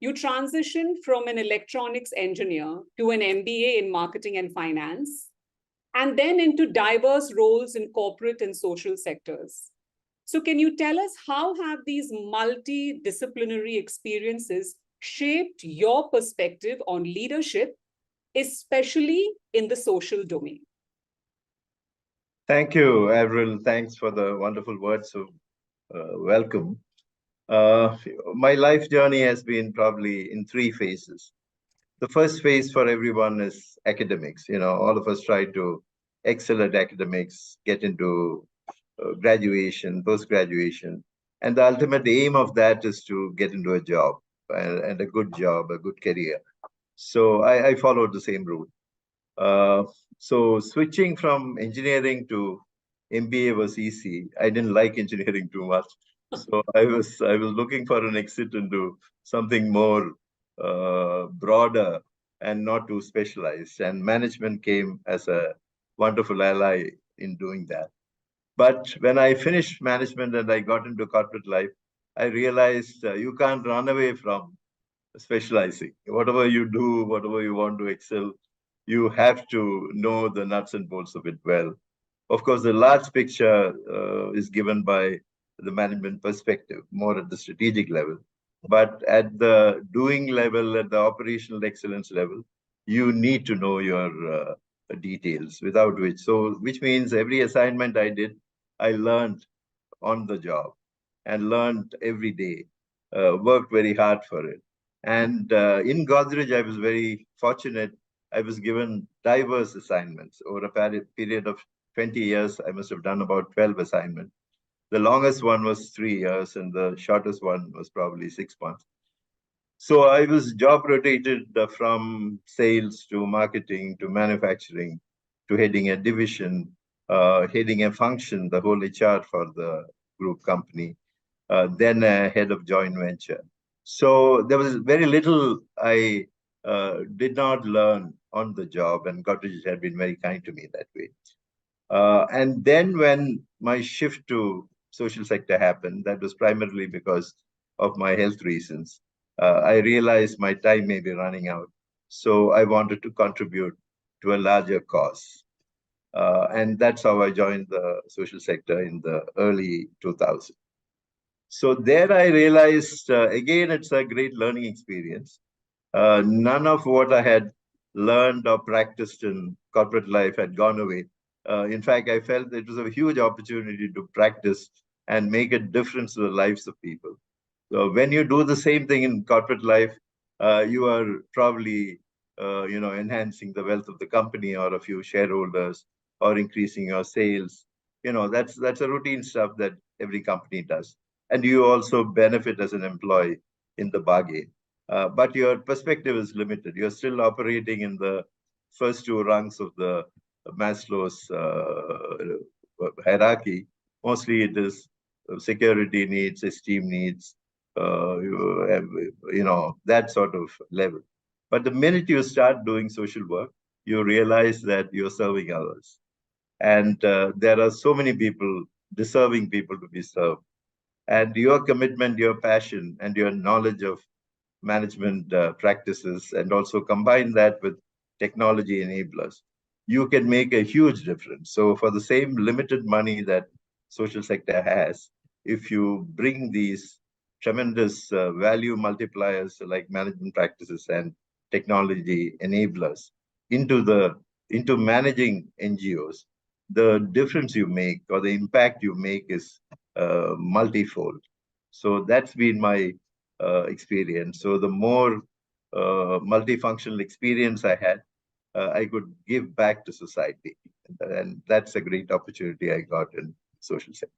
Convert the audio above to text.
You transitioned from an electronics engineer to an MBA in marketing and finance, and then into diverse roles in corporate and social sectors. So can you tell us how have these multidisciplinary experiences shaped your perspective on leadership, especially in the social domain? Thank you, Avril. Thanks for the wonderful words of welcome. Uh, my life journey has been probably in three phases. The first phase for everyone is academics. All of us try to excel at academics, get into graduation, post-graduation. And the ultimate aim of that is to get into a job and a good job, a good career. So I followed the same route. Uh, so switching from engineering to MBA was easy. I didn't like engineering too much. So I was looking for an exit into something more broader and not too specialized. And management came as a wonderful ally in doing that. But when I finished management and I got into corporate life, I realized you can't run away from specializing. Whatever you do, whatever you want to excel, you have to know the nuts and bolts of it well. Of course, the large picture is given by the management perspective, more at the strategic level. But at the doing level, at the operational excellence level, you need to know your details, without which means every assignment I did, I learned on the job and learned every day, worked very hard for it. And in Godrej, I was very fortunate. I was given diverse assignments over a period of 20 years. I must have done about 12 assignments. The longest one was 3 years, and the shortest one was probably 6 months. So I was job rotated from sales to marketing to manufacturing to heading a division, heading a function, the whole HR for the group company, then a head of joint venture. So there was very little I did not learn on the job, and Godrej had been very kind to me that way. And then when my shift to social sector happened, that was primarily because of my health reasons. I realized my time may be running out. So I wanted to contribute to a larger cause. And that's how I joined the social sector in the early 2000s. So there I realized, again, it's a great learning experience. None of what I had learned or practiced in corporate life had gone away. In fact, I felt it was a huge opportunity to practice and make a difference to the lives of people. So when you do the same thing in corporate life, you are probably, enhancing the wealth of the company or a few shareholders or increasing your sales. That's a routine stuff that every company does. And you also benefit as an employee in the bargain. But your perspective is limited. You're still operating in the first two rungs of the Maslow's hierarchy. Mostly it is security needs, esteem needs, that sort of level. But the minute you start doing social work, you realize that you're serving others. And there are so many people, deserving people to be served. And your commitment, your passion, and your knowledge of management practices, and also combine that with technology enablers, you can make a huge difference. So for the same limited money that social sector has, if you bring these tremendous value multipliers like management practices and technology enablers into managing NGOs, the difference you make or the impact you make is multifold. So that's been my experience. So the more multifunctional experience I had, I could give back to society. And that's a great opportunity I got in social sector.